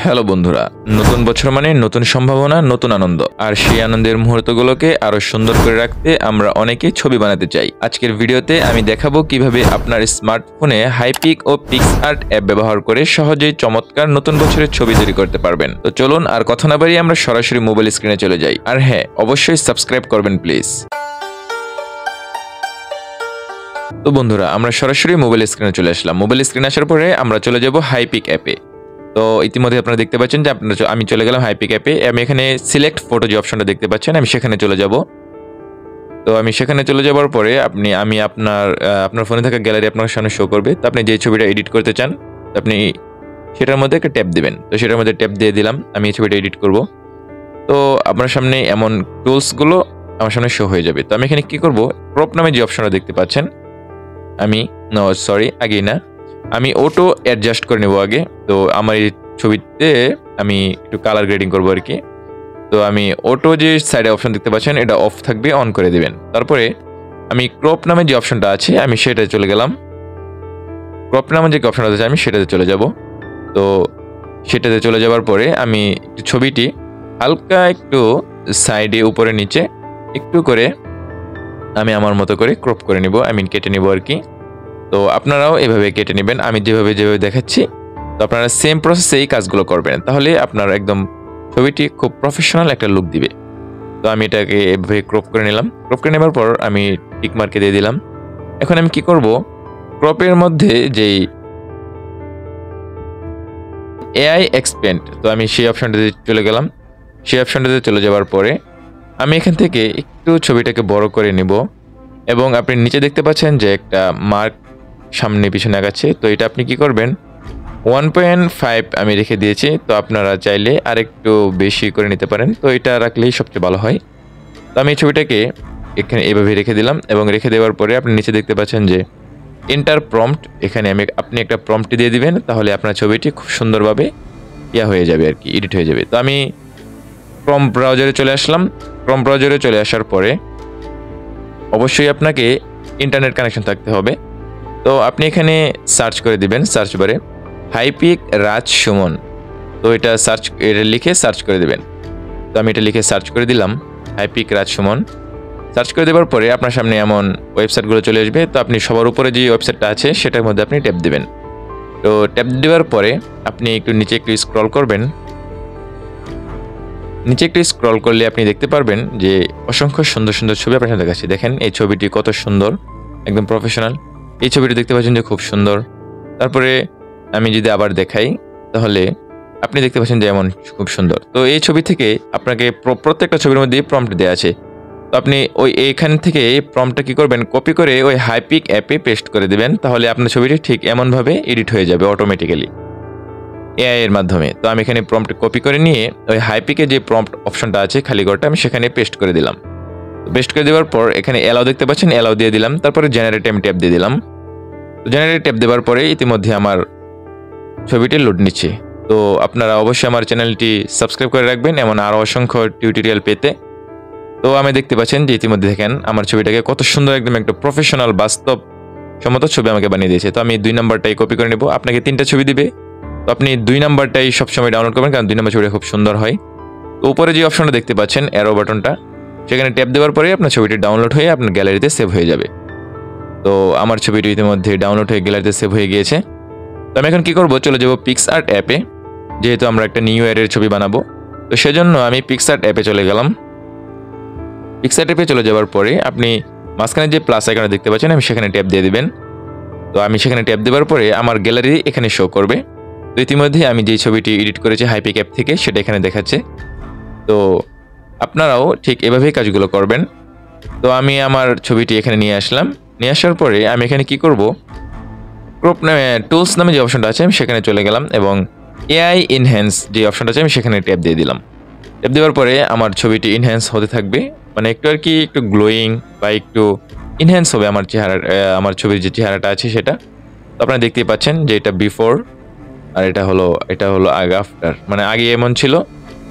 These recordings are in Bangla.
হ্যালো বন্ধুরা, নতুন বছর মানে নতুন সম্ভাবনা, নতুন আনন্দ। আর সেই আনন্দের মুহূর্তগুলোকে আরো সুন্দর করে রাখতে আমরা অনেকেই ছবি বানাতে চাই। আজকের ভিডিওতে আমি দেখাবো কিভাবে আপনার স্মার্টফোনে হাইপিক ও পিক্সআর্ট অ্যাপ ব্যবহার করে সহজেই চমৎকার নতুন বছরের ছবি তৈরি করতে পারবেন। তো চলুন আর কথা না বাড়িয়ে আমরা সরাসরি মোবাইল স্ক্রিনে চলে যাই। আর হ্যাঁ, অবশ্যই সাবস্ক্রাইব করবেন প্লিজ। তো বন্ধুরা, আমরা সরাসরি মোবাইল স্ক্রিনে চলে আসলাম। মোবাইল স্ক্রিনে আসার পরে আমরা চলে যাব হাইপিক অ্যাপে। তো ইতিমধ্যে আপনারা দেখতে পাচ্ছেন যে আমি চলে গেলাম হাইপিক অ্যাপে। আমি এখানে সিলেক্ট ফটো যে অপশনটা দেখতে পাচ্ছেন, আমি সেখানে চলে যাব। তো আমি সেখানে চলে যাওয়ার পরে আমি আপনার ফোনে থাকা গ্যালারি আপনার সামনে শো করবে। তো আপনি যে ছবিটা এডিট করতে চান আপনি সেটার মধ্যে একটা ট্যাপ দিবেন। তো সেটার মধ্যে ট্যাপ দিয়ে দিলাম, আমি এই ছবিটা এডিট করব। তো আপনার সামনে এমন টুলসগুলো আমার সামনে শো হয়ে যাবে। তো আমি এখানে কি করব, ক্রপ নামে যে অপশনটা দেখতে পাচ্ছেন, আমি অটো অ্যাডজাস্ট করে নেব আগে। তো আমার এই ছবিতে আমি একটু কালার গ্রেডিং করবো আর কি। তো আমি অটো যে সাইডে অপশন দেখতে পাচ্ছেন এটা অফ থাকবে, অন করে দেবেন। তারপরে আমি ক্রপ নামে যে অপশনটা আছে আমি সেটাতে চলে গেলাম। ক্রপ নামে যে অপশনটা আছে আমি সেটাতে চলে যাব। তো সেটাতে চলে যাওয়ার পরে আমি ছবিটি হালকা একটু সাইডে উপরে নিচে একটু করে আমি আমার মতো করে ক্রপ করে নিব, কেটে নিব আর কি। তো আপনারাও এভাবে কেটে নেবেন, আমি যেভাবে দেখাচ্ছি। তো আপনারা সেম প্রসেসে এই কাজগুলো করবেন, তাহলে আপনার একদম ছবিটি খুব প্রফেশনাল একটা লুক দিবে। তো আমি এটাকে এভাবে ক্রপ করে নিলাম। ক্রপ করে নেবার পর আমি টিক মার্কে দিয়ে দিলাম। এখন আমি কি করব, ক্রপের মধ্যে যেই এআই এক্সপেন্ড, তো আমি সেই অপশনটাতে চলে গেলাম। সেই অপশনটাতে চলে যাওয়ার পরে আমি এখান থেকে একটু ছবিটাকে বড় করে নিব এবং আপনি নিচে দেখতে পাচ্ছেন যে একটা মার্ক সামনে পিছনে আগাচ্ছে। তো এটা আপনি কি করবেন, 1.5 আমি রেখে দিয়েছি। তো আপনারা চাইলে আরেকটু বেশি করে নিতে পারেন, তো এটা রাখলেই সবচেয়ে ভালো হয়। তো আমি এই ছবিটাকে এখানে এভাবে রেখে দিলাম এবং রেখে দেওয়ার পরে আপনি নিচে দেখতে পাচ্ছেন যে এন্টার প্রম্পট, এখানে আপনি একটা প্রম্পট দিয়ে দিবেন, তাহলে আপনার ছবিটি খুব সুন্দরভাবে হয়ে যাবে আর কি, এডিট হয়ে যাবে। তো আমি প্রম্পট ব্রাউজারে চলে আসলাম। প্রম্পট ব্রাউজারে চলে আসার পরে অবশ্যই আপনাকে ইন্টারনেট কানেকশন থাকতে হবে। তো আপনি এখানে সার্চ করে দিবেন, সার্চ বারে হাইপিক রাজ সুমন। তো এটা লিখে সার্চ করে দিবেন। তো আমি এটা লিখে সার্চ করে দিলাম, হাইপিক রাজ সুমন। সার্চ করে দেওয়ার পরে আপনার সামনে এমন ওয়েবসাইটগুলো চলে আসবে। তো আপনি সবার উপরে যে ওয়েবসাইটটা আছে সেটার মধ্যে আপনি ট্যাপ দিবেন। তো ট্যাপ দেওয়ার পরে আপনি নিচে একটু স্ক্রল করবেন। নিচে একটু স্ক্রল করলে আপনি দেখতে পারবেন যে অসংখ্য সুন্দর সুন্দর ছবি আপনার সামনে দেখাচ্ছে। দেখেন এই ছবিটি কত সুন্দর, একদম প্রফেশনাল। এই ছবিটি দেখতে পাচ্ছেন যে খুব সুন্দর। তারপরে আমি যদি আবার দেখাই তাহলে আপনি দেখতে পাচ্ছেন যে এমন খুব সুন্দর। তো এই ছবি থেকে আপনাকে প্রত্যেকটা ছবির মধ্যে প্রম্পট দেওয়া আছে। তো আপনি এইখান থেকে প্রম্পটটা কি করবেন, কপি করে ওই হাইপিক অ্যাপে পেস্ট করে দিবেন, তাহলে আপনার ছবিটি ঠিক এমনভাবে এডিট হয়ে যাবে অটোমেটিক্যালি এআই এর মাধ্যমে। তো আমি এখানে প্রম্পট কপি করে নিয়ে ওই হাইপিকে যে প্রম্পট অপশনটা আছে খালি ঘরটা আমি সেখানে পেস্ট করে দিলাম। পেস্ট করে দেওয়ার পর এখানে অ্যালাউ দেখতে পাচ্ছেন, অ্যালাউ দিয়ে দিলাম। তারপরে জেনারেট আমি ট্যাপ দিয়ে দিলাম। তো জেনারেট ট্যাপ দেওয়ার পরে ইতিমধ্যে আমার ছবিটি লোড নিচ্ছে। তো আপনারা অবশ্যই আমার চ্যানেলটি সাবস্ক্রাইব করে রাখবেন এমন আরও অসংখ্য টিউটোরিয়াল পেতে। তো আমি দেখতে পাচ্ছেন যে ইতিমধ্যে দেখেন আমার ছবিটাকে কত সুন্দর, একদম একটা প্রফেশনাল বাস্তব সম্মত ছবি আমাকে বানিয়ে দিয়েছে। তো আমি 2 নাম্বারটাই কপি করে নেব। আপনাকে 3টা ছবি দিবে, তো আপনি 2 নাম্বারটাই সবসময় ডাউনলোড করবেন, কারণ 2 নাম্বার ছবিটা খুব সুন্দর হয়। তো উপরে যে অপশনটা দেখতে পাচ্ছেন অ্যারো বাটনটা, সেখানে ট্যাপ দেওয়ার পরে আপনার ছবিটি ডাউনলোড হয়ে আপনার গ্যালারিতে সেভ হয়ে যাবে। তো আমার ছবিটি ইতিমধ্যে ডাউনলোড হয়ে গ্যালারিতে সেভ হয়ে গিয়েছে। তো আমি এখন কি করব, চলে যাব পিক্সআর্ট অ্যাপে, যেহেতু আমরা একটা নিউ ইয়ারের ছবি বানাবো। তো সেজন্য আমি পিক্সআর্ট অ্যাপে চলে গেলাম। পিক্সআর্ট অ্যাপে চলে যাওয়ার পরে আপনি মাঝখানে যে প্লাস আইকনটা দেখতে পাচ্ছেন আমি সেখানে ট্যাপ দিয়ে দিবেন। তো আমি সেখানে ট্যাপ দেওয়ার পরে আমার গ্যালারি এখানে শো করবে। তো ইতিমধ্যে আমি যেই ছবিটি এডিট করেছি হাইপিক অ্যাপ থেকে সেটা এখানে দেখাচ্ছে। তো আপনারাও ঠিক এভাবেই কাজগুলো করবেন। তো আমি আমার ছবিটি এখানে নিয়ে আসলাম। নিয়ে আসার পরে আমি এখানে কি করব, ক্রপ নামে টুলস নামে যে অপশনটা আছে আমি সেখানে চলে গেলাম এবং এআই ইনহ্যান্স যে অপশনটা আছে আমি সেখানে ট্যাপ দিয়ে দিলাম। ট্যাপ দেওয়ার পরে আমার ছবিটি ইনহ্যান্স হতে থাকবে, মানে একটু আর কি একটু গ্লোয়িং বা একটু ইনহ্যান্স হবে আমার ছবির যে চেহারাটা আছে সেটা। তো আপনারা দেখতেই পাচ্ছেন যে এটা বিফোর আর এটা হলো আগে আফটার, মানে আগে এমন ছিল,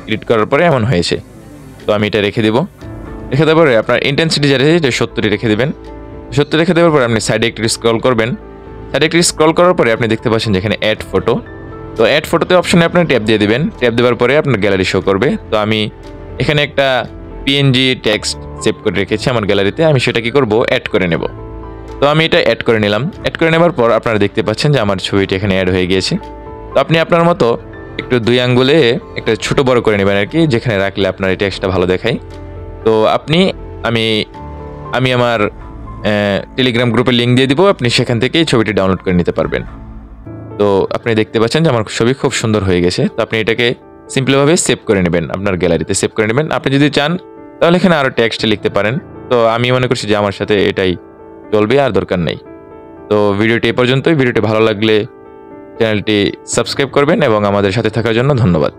এডিট করার পরে এমন হয়েছে। তো আমি এটা রেখে দেবো। রেখে দেওয়ার পরে আপনার ইন্টেন্সিটি যেটা আছে 70 রেখে দেবেন। 70 রেখে দেওয়ার পরে আপনি সাইডে একটু স্ক্রল করবেন। সাইডে একটু স্ক্রল করার পরে আপনি দেখতে পাচ্ছেন যে এখানে অ্যাড ফটো, তো অ্যাড ফটোতে অপশনে আপনার ট্যাপ দিয়ে দিবেন। ট্যাপ দেওয়ার পরে আপনার গ্যালারি শো করবে। তো আমি এখানে একটা পিএনজি টেক্সট সেভ করে রেখেছি আমার গ্যালারিতে, আমি সেটা কি করব অ্যাড করে নেব। তো আমি এটা অ্যাড করে নিলাম। অ্যাড করে নেবার পর আপনারা দেখতে পাচ্ছেন যে আমার ছবিটি এখানে অ্যাড হয়ে গিয়েছে। তো আপনি আপনার মতো একটু 2 আঙ্গুলে একটা ছোট বড় করে নেবেন আর কি, যেখানে রাখলে আপনার এই টেক্সটটা ভালো দেখায়। তো আমি আমার টেলিগ্রাম গ্রুপের লিঙ্ক দিয়ে দিব, আপনি সেখান থেকেই ছবিটি ডাউনলোড করে নিতে পারবেন। তো আপনি দেখতে পাচ্ছেন যে আমার ছবি খুব সুন্দর হয়ে গেছে। তো আপনি এটাকে সিম্পলভাবে সেভ করে নেবেন, আপনার গ্যালারিতে সেভ করে নেবেন। আপনি যদি চান তাহলে এখানে আরও টেক্সট লিখতে পারেন। তো আমি মনে করছি যে আমার সাথে এটাই চলবে, আর দরকার নেই। তো ভিডিওটি এ পর্যন্তই। ভিডিওটি ভালো লাগলে চ্যানেলটি সাবস্ক্রাইব করবেন এবং আমাদের সাথে থাকার জন্য ধন্যবাদ।